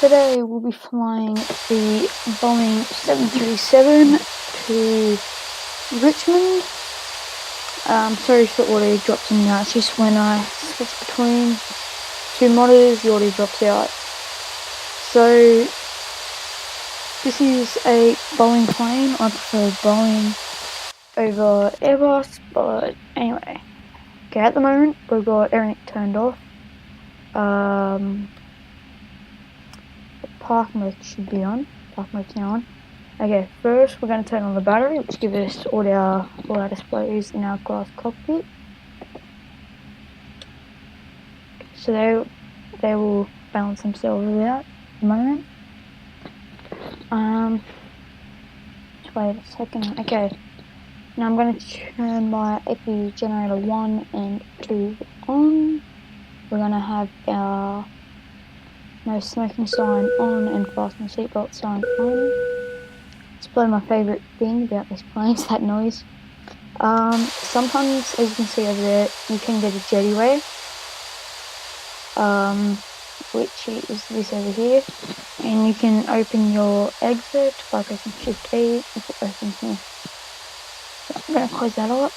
Today we'll be flying the Boeing 737 to Richmond. Sorry if the audio drops in and out, it's just when I switch between two monitors the audio drops out. So this is a Boeing plane. I prefer Boeing over Airbus, but anyway. Okay, at the moment we've got everything turned off. Park mode should be on. Park mode's now on. Okay, first we're going to turn on the battery, which gives us all our displays in our glass cockpit. So they will balance themselves out at the moment. Just wait a second. Okay, now I'm going to turn my AP generator 1 and 2 on. We're going to have our no smoking sign on and fasten seatbelt sign on. It's probably my favourite thing about this plane, is that noise. Sometimes, as you can see over there, you can get a jetty wave, which is this over here, and you can open your exit by pressing Shift E if it opens here. So I'm going to close that up.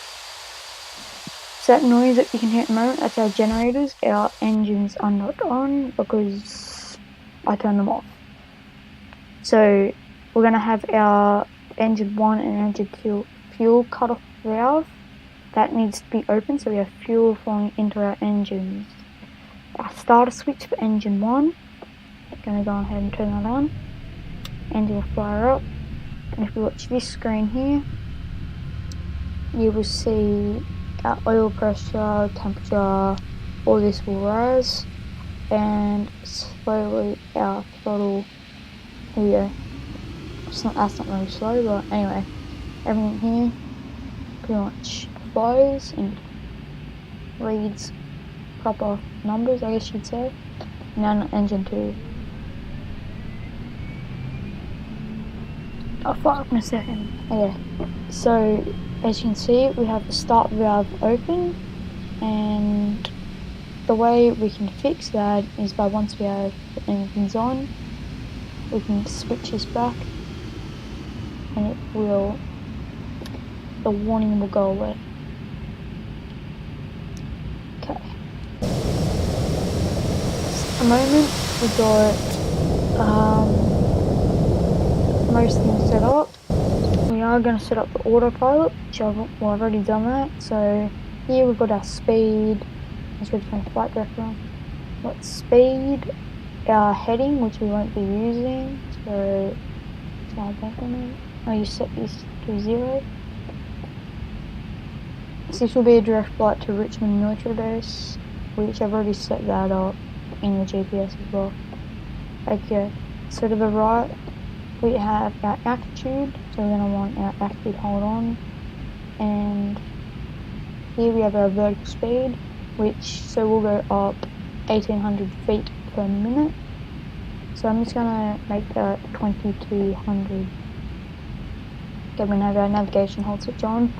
So that noise that you can hear at the moment, that's our generators. Our engines are not on because I turned them off. So we're going to have our engine 1 and engine 2 fuel cut-off valve. That needs to be open so we have fuel flowing into our engines. Our starter switch for engine 1. I'm going to go ahead and turn that on. Engine will fire up. And if you watch this screen here, you will see our oil pressure, temperature, all this will rise. And slowly our throttle, here we go. That's not really slow, but anyway, everything here pretty much flows and reads proper numbers, I guess you'd say. Now engine 2. I'll fire up in a second. Okay, so as you can see, we have the start valve open, and the way we can fix that is by once we have the engines on, we can switch this back and the warning will go away. Okay. At the moment we've got most things set up. We are going to set up the autopilot, which I've already done that. So here we've got our speed. Let's go to my flight director on. What speed? Our heading, which we won't be using. So slide back on it. Oh, you set this to 0. So this will be a direct flight to Richmond military base, which I've already set that up in the GPS as well. Okay, so to the right we have our altitude, so we're going to want our altitude hold on, and here we have our vertical speed, so we'll go up 1800 feet per minute. So I'm just going to make that 2200. Okay, we have our navigation hold switch on,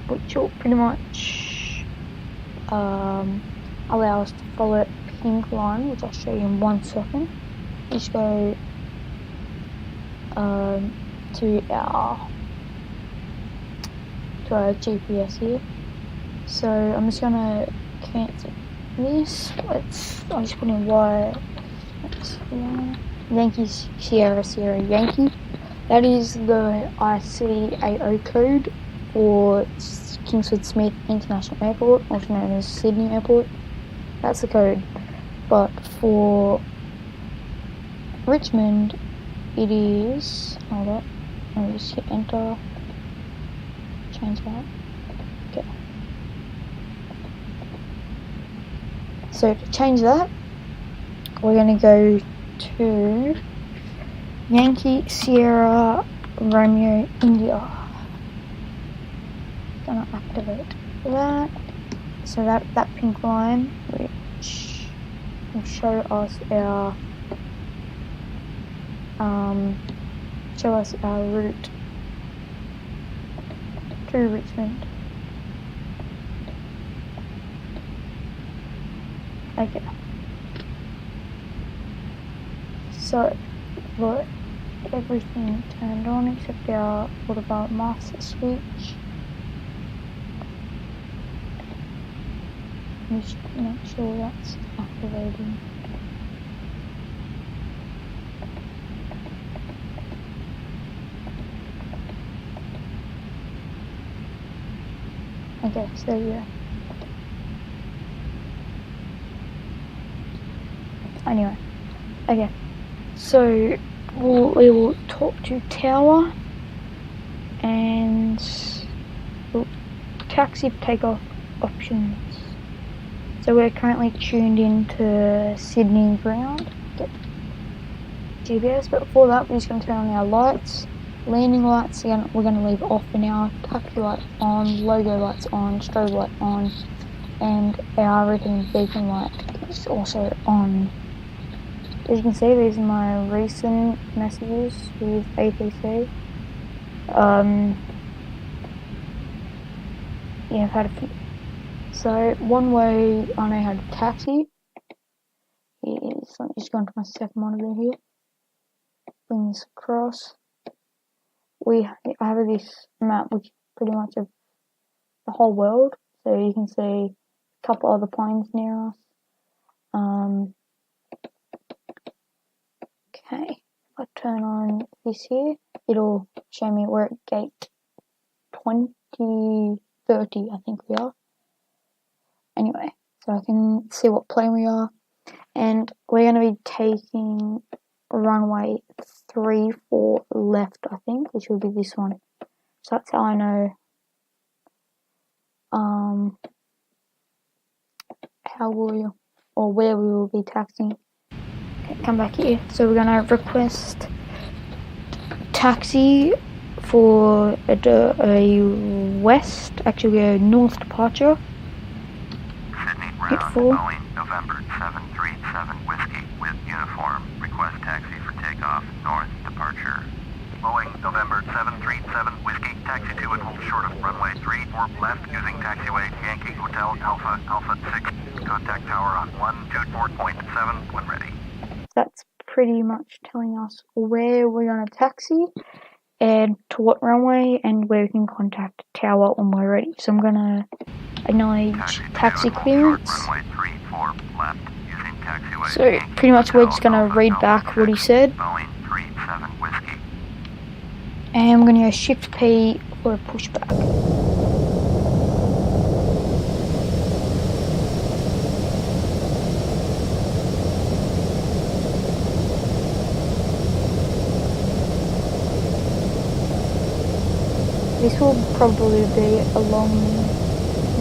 which will pretty much allow us to follow a pink line, which I'll show you in 1 second. Just go to our GPS here. So I'm just gonna cancel this. I'll just put in Yankee Sierra Yankee. That is the ICAO code for Kingsford Smith International Airport, also known as Sydney Airport. That's the code. But for Richmond, it is, hold up, let me just hit enter, change that. Okay. So to change that, we're going to go to Yankee Sierra Romeo India. Gonna activate that. So that pink line, which will show us our route to Richmond. Okay. So, look, everything turned on except our autopilot master switch. Just make sure that's activated. Okay, so there you go. Anyway, okay, so we will talk to tower and we'll taxi takeoff options. So we're currently tuned into Sydney ground, get GPS, but before that we're just going to turn on our lights. Landing lights, again, we're going to leave off for now. Taxi light on, logo lights on, strobe light on, and our return beacon light is also on. As you can see, these are my recent messages with ATC. Yeah, I've had a few. So one way I know how to taxi is, let me just go into my second monitor here, bring this across. I have this map which pretty much of the whole world, so you can see a couple other planes near us. Okay, if I turn on this here, it'll show me we're at gate 2030, I think we are. Anyway, so I can see what plane we are, and we're going to be taking runway 34 left, I think, which will be this one. So that's how I know how where we will be taxiing. Okay, come back here. So we're gonna request taxi for a west, actually a north departure. Sydney ground, Boeing, November 737 Whiskey with uniform. Request taxi for takeoff, north departure. Boeing, November 737 Whiskey, taxi to and hold short of runway 34 left using taxiway Yankee Hotel Alpha, Alpha 6. Contact tower on 124.7 when ready. That's pretty much telling us where we're going to taxi and to what runway and where we can contact tower when we're ready. So I'm going to acknowledge taxi clearance. Runway 34 left using taxiway. So pretty much we're just going to read back what he said. Boeing 37 Whiskey. And I'm going to go shift P for a pushback. This will probably be a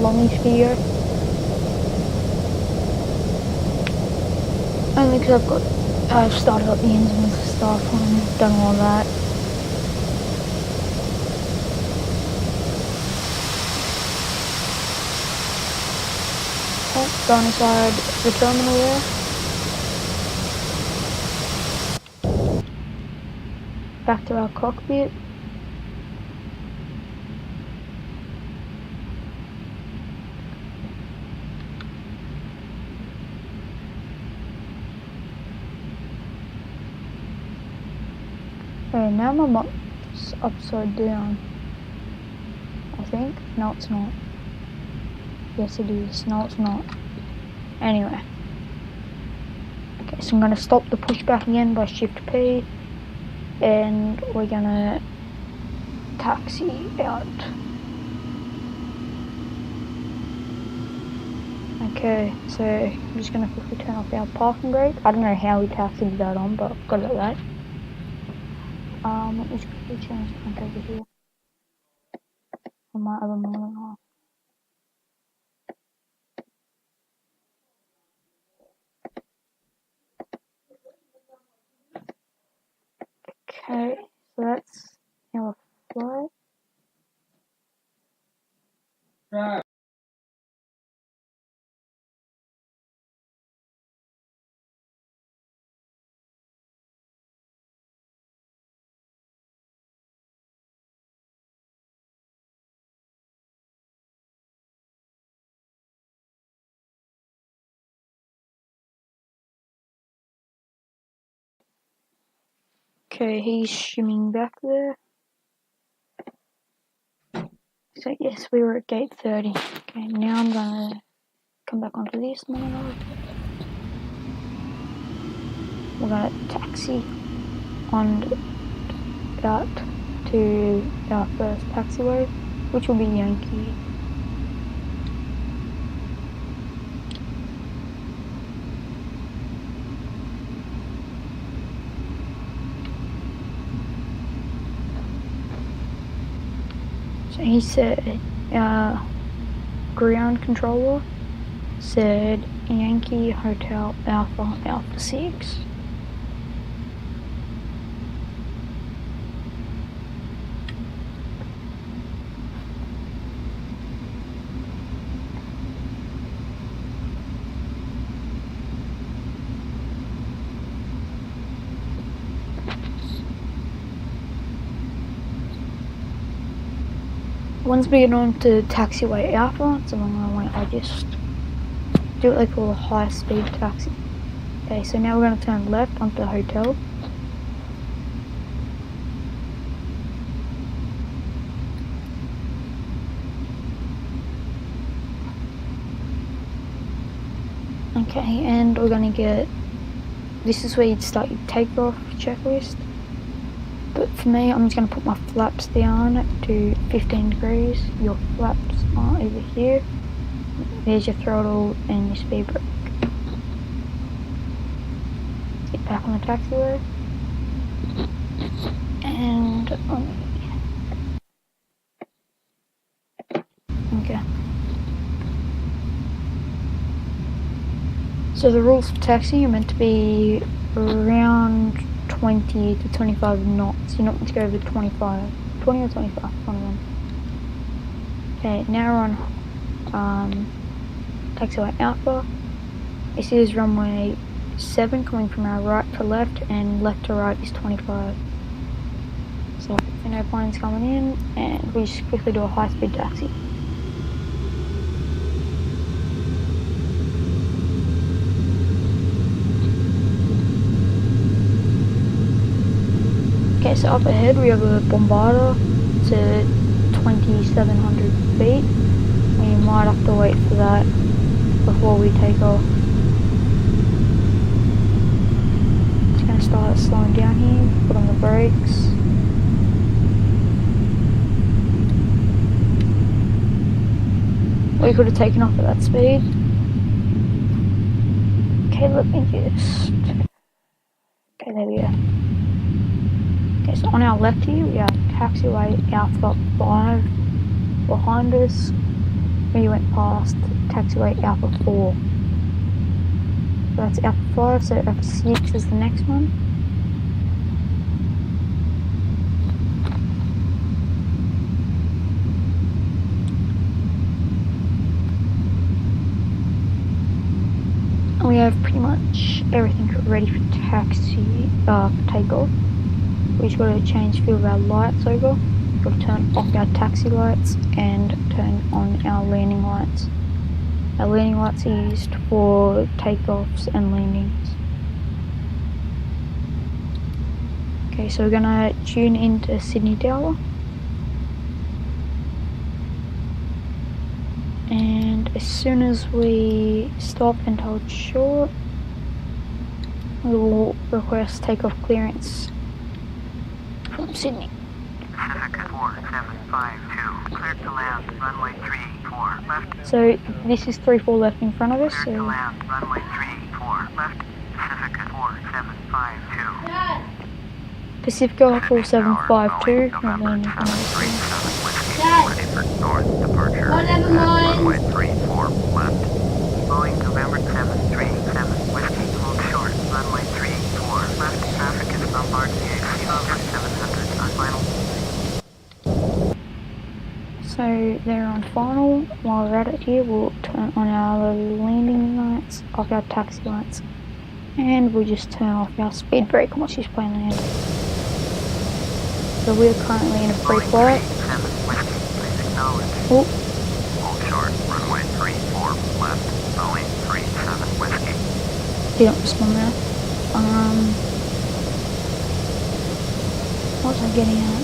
longish video. Only because I've started up the engine and stuff and done all that. Okay, go inside the terminal there. Back to our cockpit. Okay, now my map's upside down. I think. No, it's not. Yes, it is. No, it's not. Anyway. Okay, so I'm going to stop the pushback again by shift P. And we're going to taxi out. Okay, so I'm just going to quickly turn off our parking brake. I don't know how we taxied that on, but got it at that. Let me just quickly change the front over here on my other monitor. Okay, so that's our flight. Okay, he's shimming back there. So yes, we were at gate 30. Okay, now I'm gonna come back onto this monitor. We're gonna taxi on out to our first taxiway, which will be Yankee. So he said, ground controller said Yankee Hotel Alpha 6. Once we get on to taxiway Alpha, it's a long way. I just do what they call a high-speed taxi. Okay, so now we're going to turn left onto the hotel. Okay, and we're going to get, this is where you'd start your takeoff checklist. But for me, I'm just going to put my flaps down to 15 degrees. Your flaps are over here. There's your throttle and your speed brake. Get back on the taxiway. And okay. So the rules for taxi are meant to be around 20 to 25 knots. You're not meant to go over 25. 20 or 25, one of them. Okay, now we're on taxiway Alpha. This is runway 7 coming from our right to left, and left to right is 25. So no planes coming in, and we just quickly do a high-speed taxi. Okay, so up ahead we have a bombarder to 2,700 feet. We might have to wait for that before we take off. Just gonna start slowing down here, put on the brakes. We could have taken off at that speed. Okay, let me just... Okay, there we go. Okay, so on our left here we have taxiway Alpha 5 behind us. We went past taxiway Alpha 4. So that's Alpha 5, so FSX is the next one. We have pretty much everything ready for taxi, for takeoff. We just got to change a few of our lights over. We've got to turn off our taxi lights and turn on our landing lights. Our landing lights are used for takeoffs and landings. Okay, so we're gonna tune into Sydney Tower. And as soon as we stop and hold short, we will request takeoff clearance from Sydney. Pacific 4752, cleared to land, runway 34 left. So this is 34 left in front of us. Cleared to So land, runway 34 left. Pacific 4752. Pacifica 4752, we're landing in front of us. Ready for north departure. Oh, never mind. Runway 34 left. Boeing November 737 Whiskey, hold short. Runway 34 left. Traffic is Bombardier. Sea over 700 on final. So they're on final. While we're at it here, we'll turn on our landing lights, off our taxi lights, and we'll just turn off our speed brake once this plane lands. So we're currently in a free flight. Oh, Hold short, runway 34 left, Boeing 37 Whiskey. didn't respond there. What's I getting at?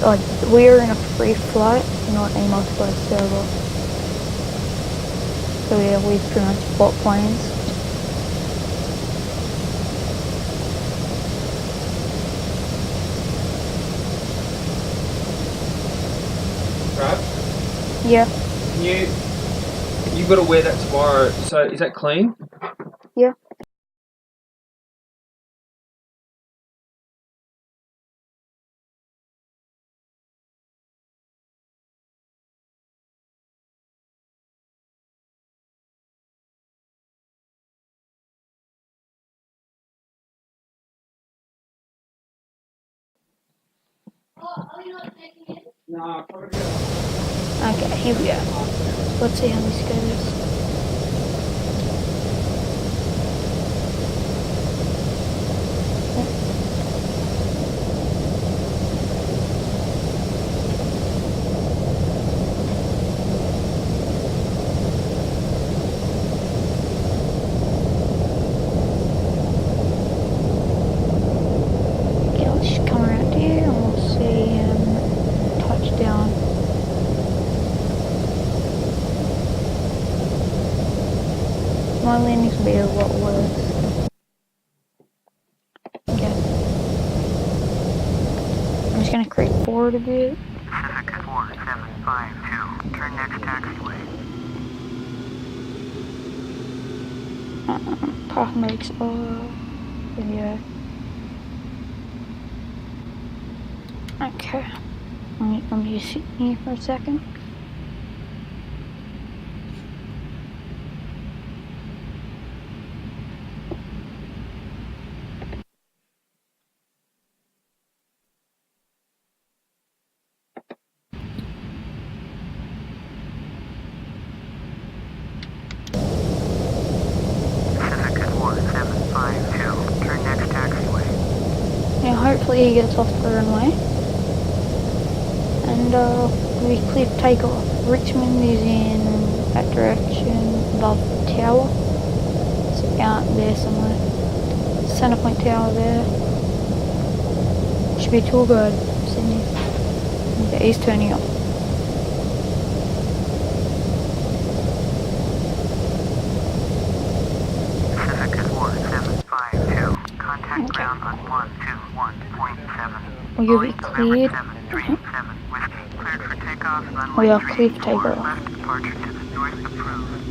Oh, we're in a free flight, not a multiplayer server. So yeah, we pretty much bought planes. Right? Yeah. You got to wear that tomorrow. So is that clean? Yeah. Okay, here we go. Let's see how this goes. Okay, let's just come around here and we'll see touchdown. My landings will be a lot worse. Okay. I'm just gonna creep forward a bit. Pacific 4752, turn next taxiway. Path makes video. Okay. I'm just sitting here for a second. Pacific 4752, turn next taxiway. Yeah, hopefully he gets off the runway. And we clear takeoff. Richmond is in that direction above the tower. It's out there somewhere. Centrepoint tower there. Should be a tour guide, Sydney. Okay, he's turning up. Pacific 4752, contact ground on 121.7. Will you be cleared? 737 Whiskey, cleared for takeoff, We runway are cleared for 34, takeoff. left departure to the north approved.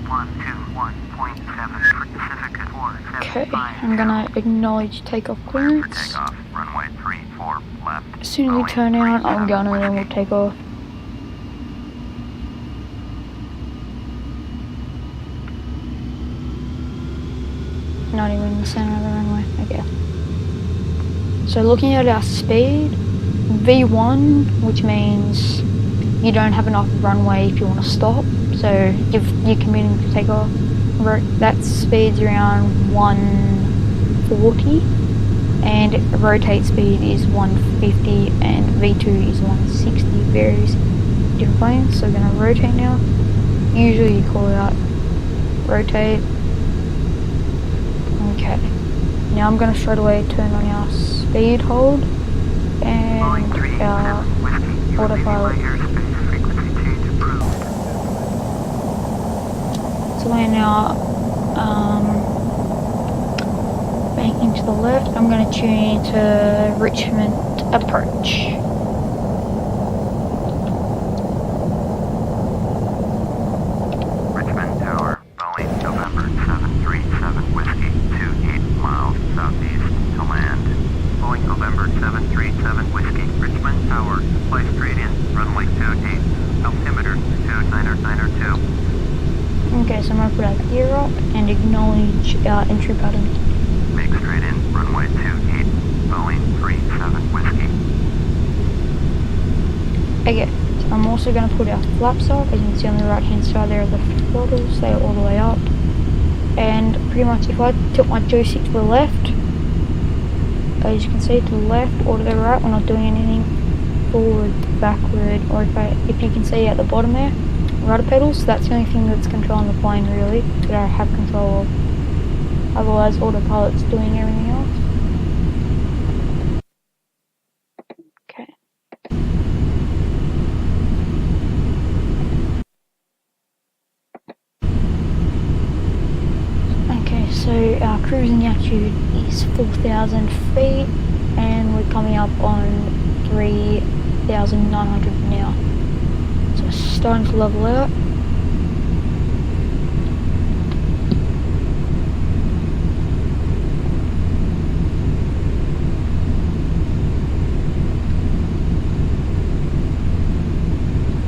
121.7 for Pacific 4752. Okay, I'm gonna acknowledge takeoff For clearance. takeoff, runway 34, left. As soon as we turn out, I'm gonna and then we'll take off. Not even in the center of the runway. Okay. So looking at our speed, V1, which means you don't have enough runway if you want to stop. So you're commuting to take off. That speed's around 140, and rotate speed is 150, and V2 is 160. Varies different planes. So we're gonna rotate now. Usually you call out rotate. Okay. Now I'm gonna straight away turn on our speed hold and our autopilot. So we're now banking to the left. I'm going to tune into Richmond approach. Richmond Tower, Boeing, November 737 Whiskey, 28 miles southeast to land. Boeing, November 737 Whiskey, Richmond Tower, fly straight in, runway 28, altimeter 2992. Okay, so I'm going to put our gear up and acknowledge our entry button. Make straight in, runway 28, Boeing 37 Whiskey. Okay, so I'm also going to put our flaps up. As you can see on the right hand side there are the throttles, they are all the way up. And pretty much if I tilt my joystick to the left, as you can see, to the left or to the right, we're not doing anything forward, backward, or if you can see at the bottom there, rudder pedals, that's the only thing that's controlling the plane really, that I have control of. otherwise autopilot's doing everything else. Okay. Okay, so our cruising altitude is 4,000 feet and we're coming up on 3,900 now. So it's starting to level out.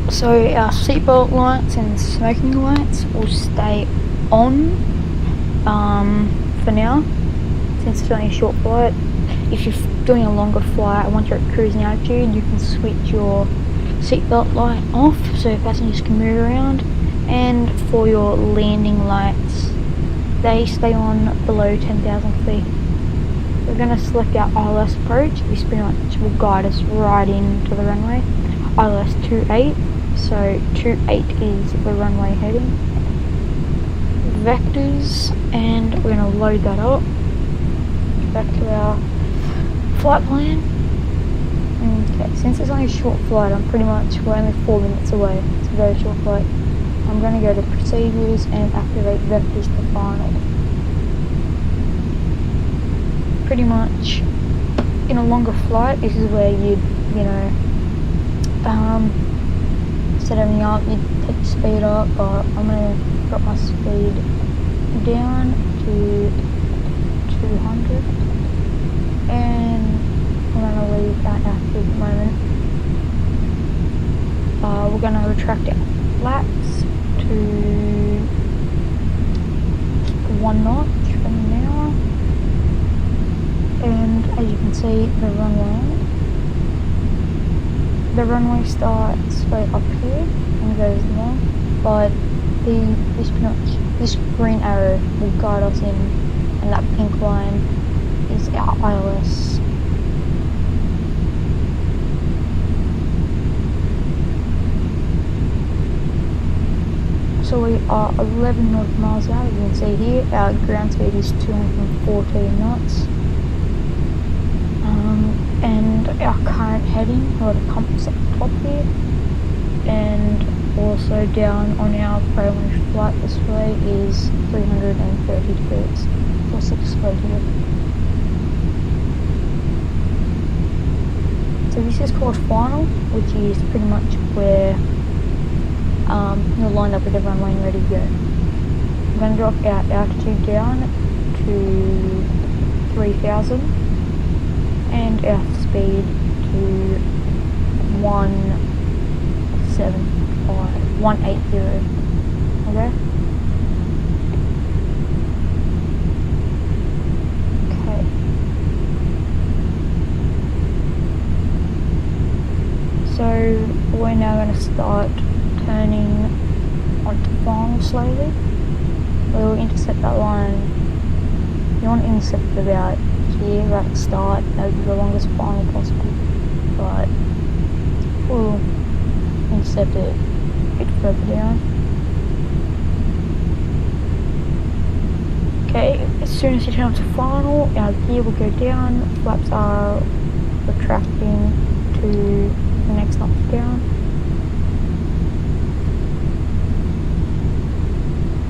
So our seatbelt lights and smoking lights will stay on for now, since it's only a short flight. If you're doing a longer flight, once you're at cruising altitude, you can switch your seatbelt light off so passengers can move around. And for your landing lights, they stay on below 10,000 feet. We're going to select our ILS approach. This pretty much will guide us right into the runway. ILS 28, so 28 is the runway heading. Vectors, and we're going to load that up. Back to our flight plan. Okay, since it's only a short flight, we're only 4 minutes away. It's a very short flight. I'm going to go to procedures and activate vectors to final. Pretty much in a longer flight, this is where you'd, set everything up, you'd take the speed up, but I'm going to drop my speed down to 200 and I'm going to leave that active at the moment. We're going to retract our flaps to 1 notch from now, and as you can see, the runway starts right up here and goes along, but this green arrow will guide us in, and that pink line is our ILS. So we are 11 nautical miles out, as you can see here. Our ground speed is 214 knots. And our current heading, or the compass at the top here, and also down on our primary flight display is 330 degrees. What's the display here? So this is called final, which is pretty much where you're lined up with the runway and ready to go. I'm going to drop our altitude down to 3,000 and our speed to 180. Okay? Okay. So we're now going to start turning onto final slowly. We'll intercept that line. You want to intercept it about here, right at the start. That would be the longest final possible. But we'll intercept it a bit further down. Okay, as soon as you turn onto final, our gear will go down, flaps are retracting to the next notch down.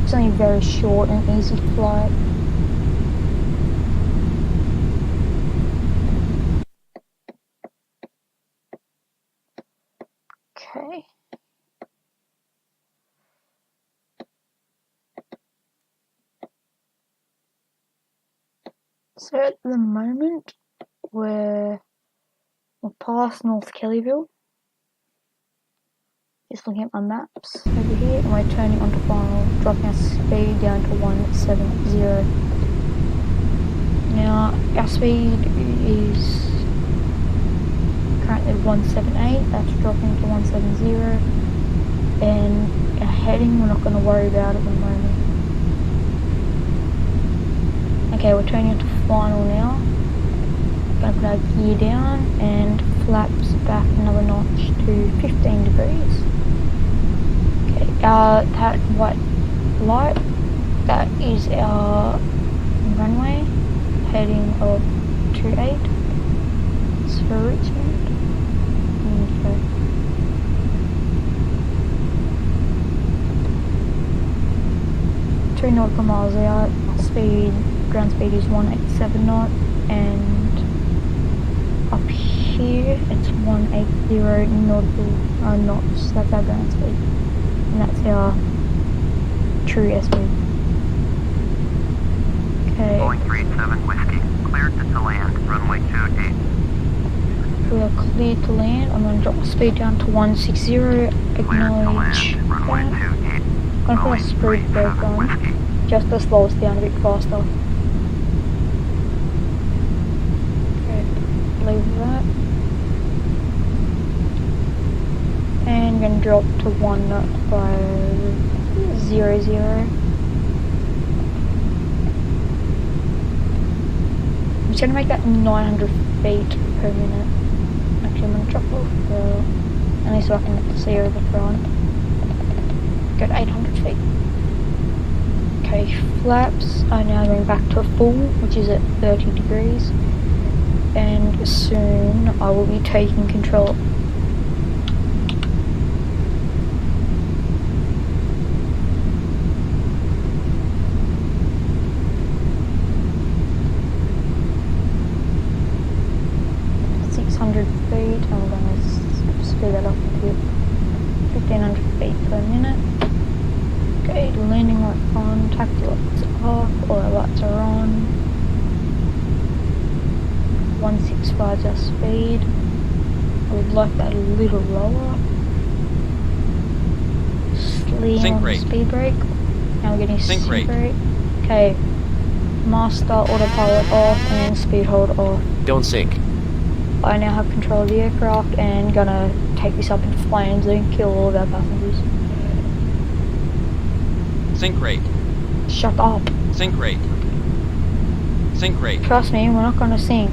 It's only a very short and easy flight. Okay. So at the moment, we're past North Kellyville. Just looking at my maps over here, and we're turning onto final, dropping our speed down to 170. Now, our speed is currently 178, that's dropping to 170, and our heading we're not going to worry about at the moment. Okay, we're turning into final now. Going to put our gear down and flaps back another notch to 15 degrees. Okay, that white light, that is our runway, heading of 28. It's for Richmond. Okay. Two nautical miles out, ground speed is 187 knot, and up here it's 180 nautical knots. That's our ground speed, and that's our true airspeed. Okay. Boeing 37 Whiskey, cleared to land, runway 28. We are cleared to land. I'm going to drop the speed down to 160. Acknowledge that. Runway 28. I'm going to put a speed brake on, just to slow us down a bit faster. Okay, leave that. And I'm going to drop to 1 knot by 00. I'm just going to make that 900 feet per minute. Actually, I'm going to drop off at least so I can see over the front. Go to 800 feet. Okay, flaps are now going back to full, which is at 30 degrees. And soon I will be taking control. Feet. I'm going to speed that up a bit. 1500 feet per minute. Okay, landing lights on, taxi lights off, all our lights are on. 165 is our speed. I would like that a little lower. Slam on the speed brake. Now we're getting sync brake. Okay, master autopilot off and speed hold off. Don't sink. I now have control of the aircraft and gonna take this up into flames and kill all of our passengers. Sink rate. Shut up. Sink rate. Sink rate. Trust me, we're not gonna sink.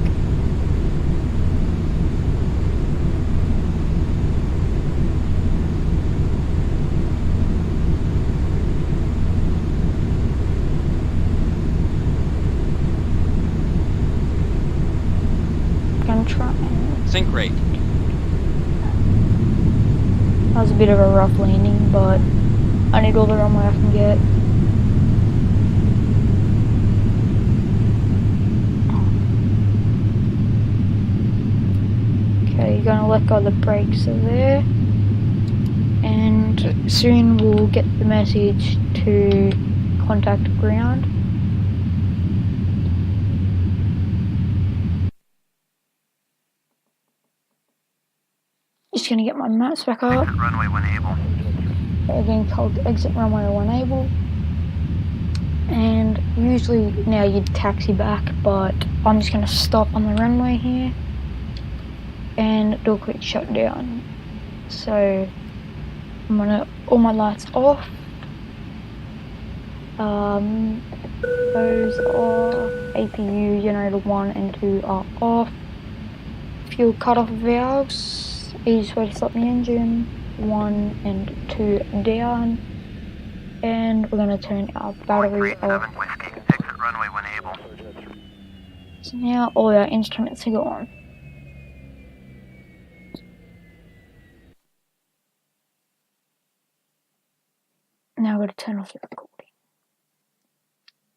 Gonna try. Sink rate. That was a bit of a rough landing, but I need all the runway I can get. Okay, you're gonna let go of the brakes there, and soon we'll get the message to contact ground. Just gonna get my maps back up. Exit runway when able. We're getting told to exit runway when able. And usually now you'd taxi back, but I'm just gonna stop on the runway here and do a quick shutdown. So I'm gonna all my lights off. Those are APU generator 1 and 2 are off. Fuel cutoff valves. Easiest way to stop the engine, 1 and 2 down, and we're going to turn our battery off. Whiskey, exit runway when able. So now all our instruments are gone. Now we're going to turn off the recording.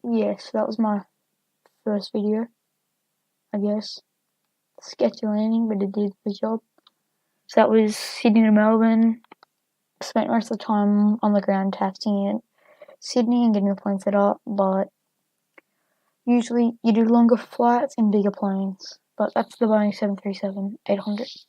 Yes, that was my first video, I guess. Sketchy landing, but it did the job. So that was Sydney to Melbourne. Spent most of the time on the ground taxiing in Sydney and getting the plane set up, but usually you do longer flights in bigger planes. But that's the Boeing 737-800.